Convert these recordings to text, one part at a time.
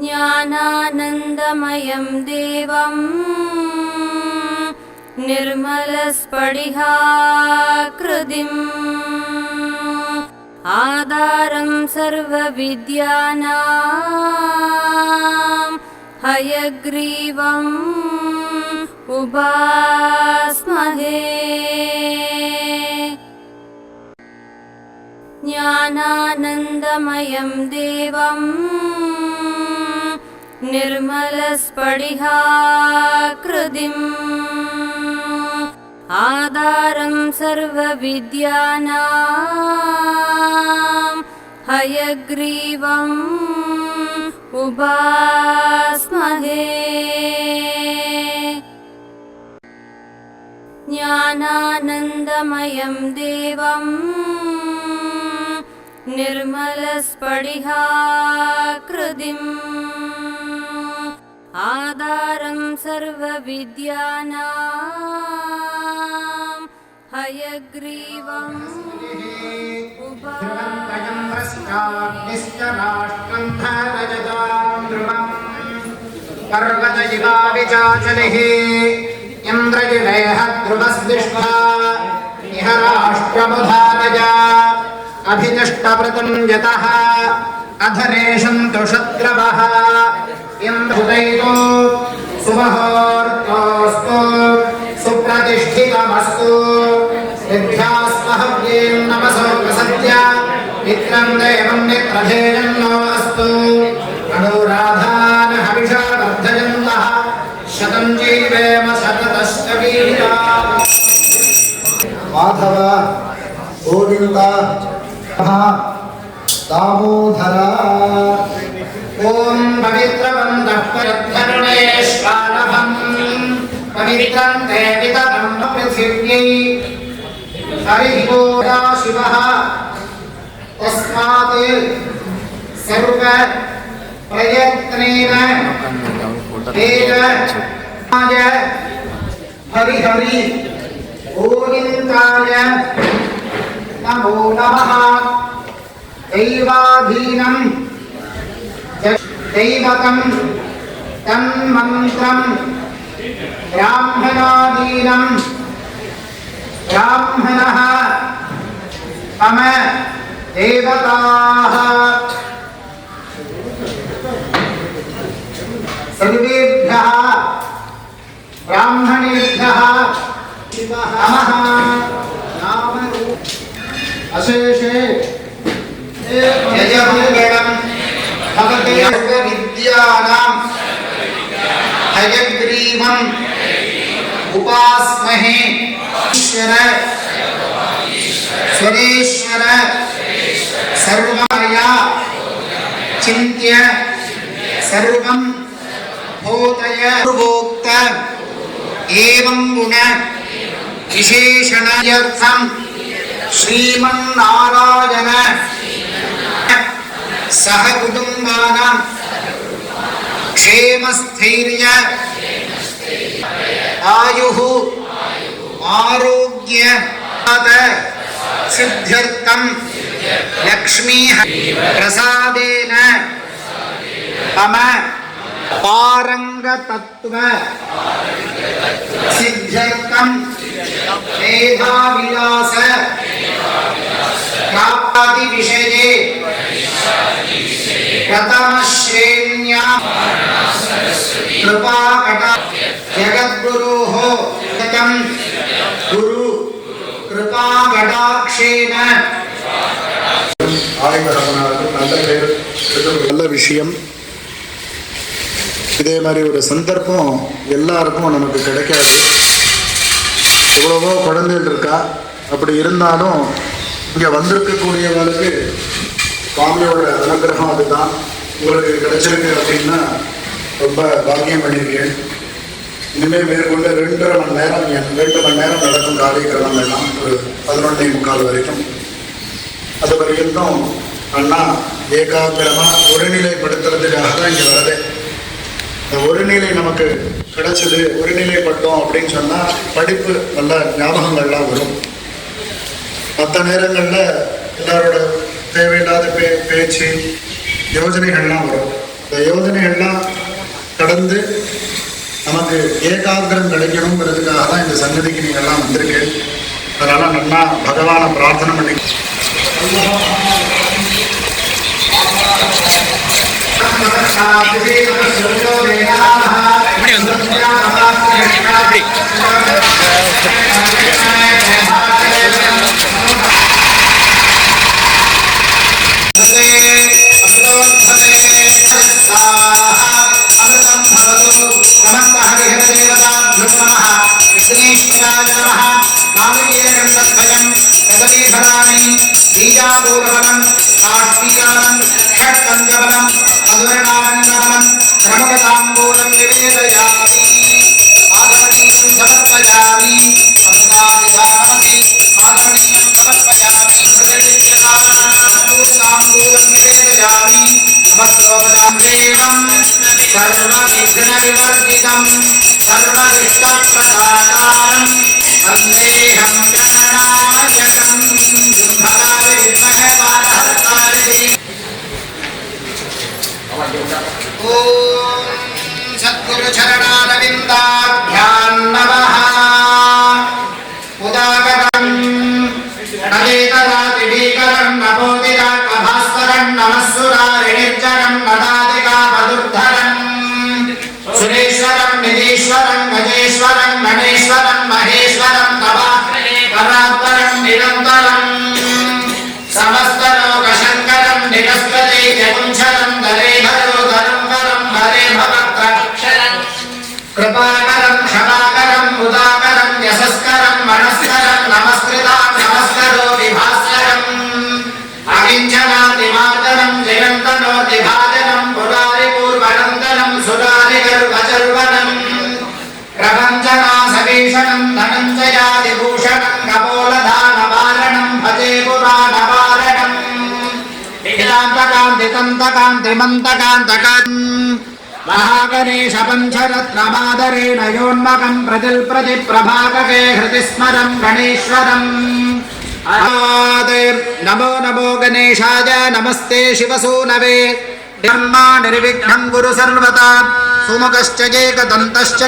ज्ञानानन्दमयं देवं निर्मलस्फटिकाकृतिम् आधारं सर्वविद्यानां हयग्रीवम् उपास्महे। ज्ञानानन्दमयं देवं निर्मलस्फटिकाकृतिम् आधारं सर्वविद्यानां हयग्रीवम् उपास्महे। ज्ञानानन्दमयं देवं निर्मलस्फटिकाकृतिम् आधारं सर्वविद्यानां हयग्रीवम् पर्वतयुगाविचाचलिः इन्द्रजिरेह ध्रुवस्तिष्ठा इह राष्ट्रमुधारय अभितिष्ठप्रतं यतः अधरेशन्तु शत्रवः इन्द्रुदैतो सुमहोर्तोऽस्तु सुप्रतिष्ठितमस्तु विद्यास्महव्यें नमसो प्रसद्य मित्रं देवं मित्रधेयन्नो अस्तु अनुराधान् हविषा वर्धयन्तः शतं जीवेम शततश्च वीर्याः। माधव गोविन्द दामोदरा ओं पवित्रवन्तः परद्धरुणेश्वानभम् पवित्रं ते पितरं पृथिव्यै हरिः ओं शिवः तस्मात् सर्व प्रयत्नेन तेजाय हरिहरि गोविन्दाय नमो नमः। दैवाधीनं दैवतं तन्मन्त्रं ब्राह्मणाधीनं ब्राह्मणः मम देवताः सर्वेभ्यः ब्राह्मणेभ्यः नमः। नामरूप अशेषे यजमङ्गलं भवते सर्वविद्यानां हयग्रीवम् उपास्महे। ईश्वर स्वरेश्वर सर्वमया चिन्त्य सर्वं भूतय पूर्वोक्त एवं गुण विशेषणार्थं श्रीमन्नारायण सह कुटुम्बानां क्षेमस्थैर्य आयुः आरोग्य सिद्ध्यर्थं लक्ष्मी प्रसादेन मम पारंगतत्व सिद्ध्यर्थं मेधाविलास प्राप्ति विषये प्रथमश्रेण्यां कृपाकटा जगद्गुरोः गुरु कृपाकटाक्षेण நல்ல விஷயம். இதே மாதிரி ஒரு சந்தர்ப்பம் எல்லாருக்கும் நமக்கு கிடைக்காது. எவ்வளவோ குழந்தைகள் இருக்கா, அப்படி இருந்தாலும் இங்கே வந்திருக்கக்கூடியவர்களுக்கு சுவாமியோட அனுகிரகம் அதுதான் உங்களுக்கு கிடைச்சிருக்கு அப்படின்னா ரொம்ப பாக்கியம் பண்ணியிருக்கேன். இனிமேல் மேற்கொண்டு 2.5 மணி நேரம் 2 மணி நேரம் நடக்கும் காரியக்கிரமங்கள்லாம் ஒரு 11:45 வரைக்கும். அது வரைக்கும் அண்ணா ஏகாகிரமாக ஒருநிலைப்படுத்துறதுக்காக தான் இங்கே வரதே. இந்த ஒருநிலை நமக்கு கிடைச்சது, ஒருநிலைப்பட்டோம் அப்படின்னு சொன்னால் படிப்பு நல்ல ஞாபகங்கள்லாம் வரும். மற்ற நேரங்களில் எல்லாரோட தேவையில்லாத பேச்சு யோஜனைகள்லாம் வரும். இந்த யோஜனைகள்லாம் கடந்து நமக்கு ஏகாகிரம் கிடைக்கணுங்கிறதுக்காக தான் இந்த சன்னதிக்கு நீங்கள்லாம் வந்திருக்கேன். அதனால் நல்லா பகவானை பிரார்த்தனை பண்ணி बीजापूर्वकम् आस्तीकरणम् षट्पञ्चबलम् मधुरनामन्नमनम् क्रमपदाम्बूलम् निवेदयामि आगमनीयम् समर्पयामि समताविदासि आगमनीयम् समर्पयामि ताम्बूलम् निवेदयामि नमस्कृतं देवम् सर्वविघ्नविवर्जितम् सर्वविष्टप्रदातारम् वन्देऽहं गणनायकम् शुम्भकाय विद्महे बालहर्ताय ॐ सद्गुरुचरणारविन्दाभ्यां नमः उदागतं नवेतरातिभीकरं नमोदिराकभास्करं नमस्सुरारिणिर्जरं नदादिकापदुर्धरं सुरेश्वरं निधीश्वरं गजेश्वरं गणेश्वरं महेश्वरं नवाह्रे परात्परं निरन्तरं समस्तलोकशङ्करं निरस्पते जगुंशरं दरेधरोधरं परं हरे भवत्रक्षरं कृपाकरं क्षमाकरं उदाकरं यशस्करं मनस्करं नमस्कृतां नमस्करो विभास्करं अकिञ्चनातिमार्दनं जयन्तनोतिभाजनं पुरारिपूर्वनन्दनं सुरारिगर्वचर्वनं प्रपञ्चनासभीषणं धनञ्जयादिभूषणं कपोलधानवारणं भजे पुराणवारणं कान्तिमन्तकान्तिमन्तकान्तकान् महागणेशपञ्चरत्नमादरेण योन्मकं प्रतिप्रभाकके हृतिस्मरं गणेश्वरम् नमो नमो गणेशाय नमस्ते शिवसूनवे धर्मा निर्विघ्नं कुरु सर्वदा सुमुखश्च एकदन्तश्च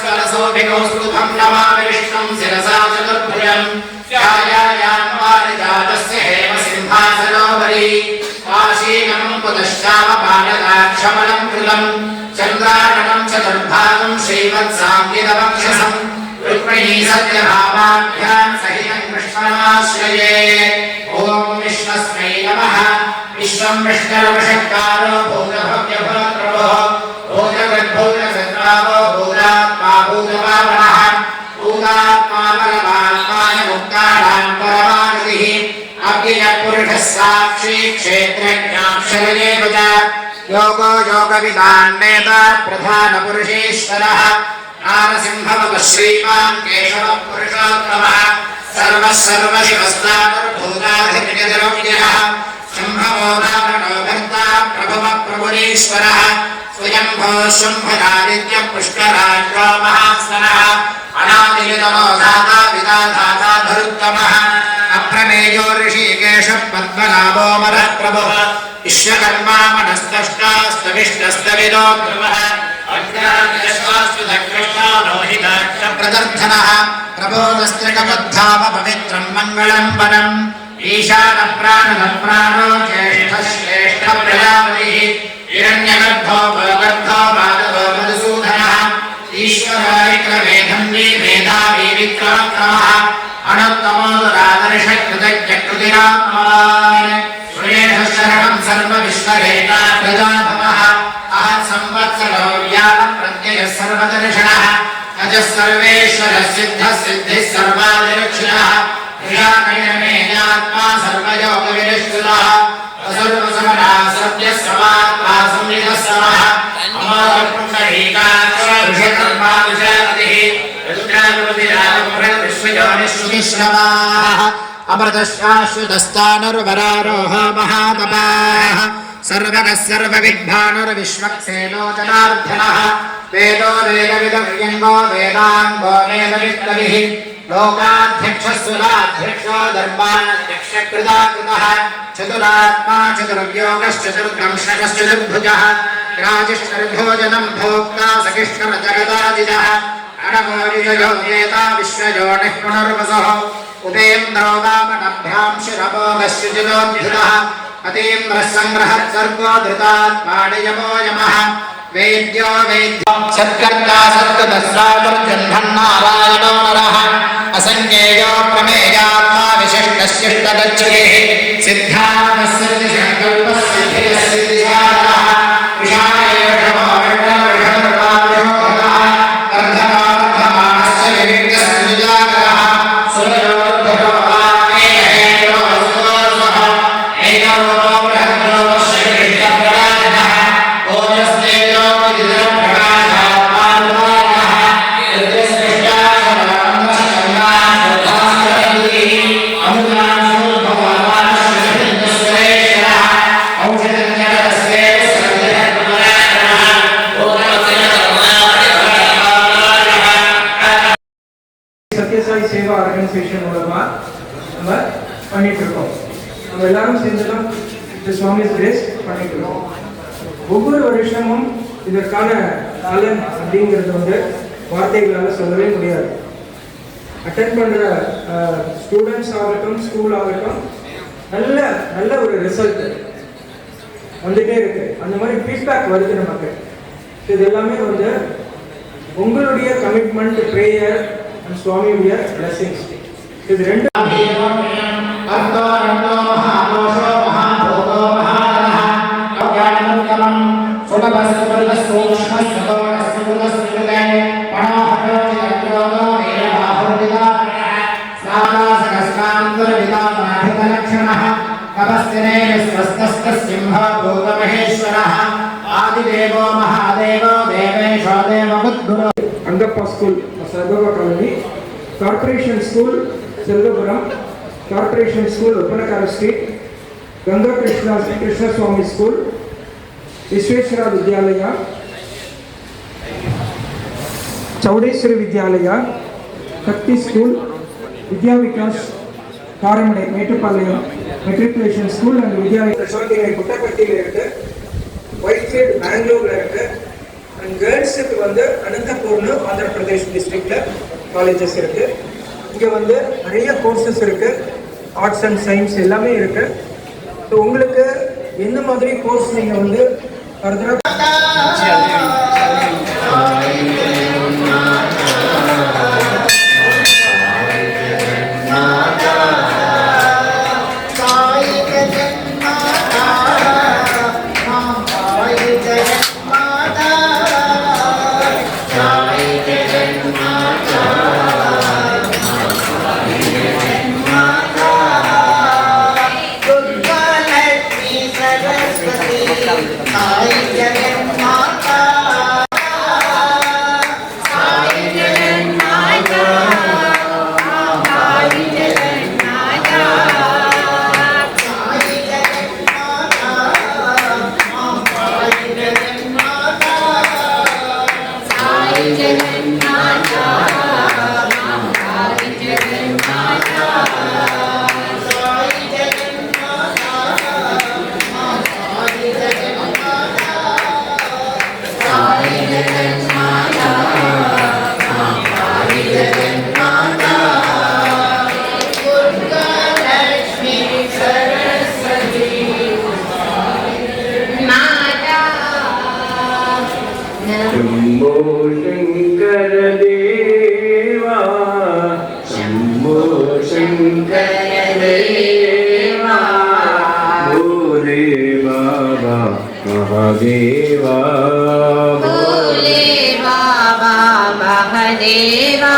सभाक्षस्करसोभिकौस्तुभं नमामि विष्णुं शिरसा चतुर्भुजं ध्यायायान्वारिजातस्य हेमसिंहासनोपरि आसीनं पुतश्चावपाददाक्षमलं कृतं चन्द्राननं चतुर्भागं श्रीवत्साङ्गितवक्षसं रुक्मिणी सत्यभामाभ्यां सहितं कृष्णमाश्रये ॐ विष्णस्मै नमः विश्वं विष्णुर्वषट्कारो भूतभव्यभूतप्रभुः भूतगद्भूतसद्भावो भूतात्मा भूतपावनः भूतात्मा परमात्माय मुक्तानां परमागतिः अव्ययपुरुषः साक्षी क्षेत्रज्ञाक्षरयेव च योगो योगविदान् नेता प्रधानपुरुषेश्वरः नारसिंहवः श्रीमान् केशवः पुरुषोत्तमः सर्वः सर्वशिवस्तानुर्भूताधिपतिरव्ययः शम्भवो नारणो भर्ता प्रभवः प्रभुरीश्वरः स्वयंभो शुम्भरादित्य पुष्कराज्यो महास्वनः अनादितमो धाता विदाधाता धरुत्तमः अप्रमेयो ऋषिकेशः पद्मनाभो मरः प्रभुः विश्वकर्मा मनस्तष्टास्तविष्टस्तविदो ध्रुवः प्रदर्धनः प्रबोधस्त्रिकबद्धावपवित्रं मङ्गलं वनम् ईशानप्राणनप्राणो ज्येष्ठश्रेष्ठप्रजापतिः हिरण्यगर्भो भवगर्भो माधवो मधुसूदनः सर्वदर्शनः अजः सर्वेश्वरः सिद्धः सिद्धिः सर्वादिलक्षणः ऋषाकण्यमेयात्मा सर्वयोगविनिष्ठितः असर्वसमनः सत्यः समात्मा संविदः समः अमोघपुण्डरीकाक्षः ऋषकर्मानुषापतिः रुद्रानुपतिरामृतविश्वयोनिश्रुतिश्रवाः अमृतश्शाश्वतस्तानुर्वरारोहो महातपाः सर्वगः सर्वविद्भानुर्विश्वक्सेनो जनार्दनः वेदो वेदविदव्यङ्गो वेदाङ्गो वेदवित्तविः लोकाध्यक्षस्वराध्यक्षो धर्माध्यक्षकृताकृतः चतुरात्मा चतुर्व्योगश्चतुर्दंशकश्चतुर्भुजः राजिष्ठर्भोजनं भोक्ता सकिष्ठरजगदादिजः अणमोरिजयो नेता विश्वयोनिः पुनर्वसुः उपेन्द्रो वामनभ्यां शिरभोगश्चिजितोऽभ्युतः अतीन्द्रः सङ्ग्रहः सर्गो धृतात्माणियमो यमः वेद्यो वेद्यो सत्कर्ता सत्कृतस्रावर्जन्मन्नारायणो नरः असङ्ख्येयो प्रमेयात्मा विशिष्टशिष्टगच्छतिः सिद्धार्थः सिद्धिसङ्कल्पः सिद्धिः सिद्धिसारः विशालेषमो विष्णुर्विष्णुर्वाविषोधः वर्धमानस्य विविक्तसुजागरः सूर्योद्धरो वामेहेयो वसुदोषः एकरूपो बृहद्रो श्रीविष्णुप्रदानः ओजस्तेजो विदितं प्रकाशः पाल्वानः यद्यस्मिष्टाशरान्नशकर्णाशोधास्करन्तिः अमृतांशोद्भवानश्रीविष्णुश्रेष्ठः औषधन्यरस्वेव सर्वधर्मपरायणः சத்யசாய் சேவா ஆர்கனைசேஷன் மூலமா நம்ம பண்ணிட்டு இருக்கோம். நம்ம எல்லாரும் சேர்ந்து தான் இந்த சுவாமிஸ் கிரேஸ் பண்ணிட்டு இருக்கோம். ஒவ்வொரு வருஷமும் இதற்கான பலன் அப்படிங்கிறது வார்த்தைகளால் சொல்லவே முடியாது. அட்டென்ட் பண்ற ஸ்டூடெண்ட்ஸ் ஆகட்டும், ஸ்கூல் ஆகட்டும், நல்ல நல்ல ஒரு ரிசல்ட் வந்துட்டே இருக்கு. அந்த மாதிரி ஃபீட்பேக் வருது நமக்கு. இது எல்லாமே உங்களுடைய கமிட்மெண்ட், ப்ரேயர் and சுவாமியுடைய blessings. இது ரெண்டு அர்த்தோ ரந்தோ மகாதோஷோ மகாபோகோ மகாதனः அவ்யானமுத்தமம் சுலபஸ்வல்சூக்ஷ்மஸ்வதோரஸ்வதஸ்வதே பணோஹரோஜிதக்ரோதோ வீரபாஹுர்விதாரணः ஸ்நாதாசகஸ்ராந்தர்விதாமாபிதலக்ஷணः तपस्तिनेन स्वस्तस्तसिंहो भूतमहेश्वरः आदिदेवो महादेवो देवेशो देवमुद्गुरो अंगप्पा स्कूल सर्गवा colony, corporation school Selvapuram, corporation school उपनकार street, Ganga Krishna Swami school, Vishweshwara Vidyalaya, Chowdeshwari Vidyalaya, Shakti school, Vidya Vikas Karamadai Mettupalayam matriculation school and Vidyalaya சோதிகை குட்டப்பட்டியில் இருக்கு, ஒயிட்ஃபீல்ட் பெங்களூர்ல இருக்கு, அண்ட் கேர்ள்ஸுக்கு அனந்தபூர்னு ஆந்திர பிரதேஷ் டிஸ்ட்ரிக்ட்ல காலேஜஸ் இருக்கு. இங்கே நிறைய கோர்சஸ் இருக்கு, ஆர்ட்ஸ் அண்ட் சயின்ஸ் எல்லாமே இருக்கு. ஸோ உங்களுக்கு எந்த மாதிரி கோர்ஸ் நீங்கள் ஃபர்தராக भोले बाबा देवा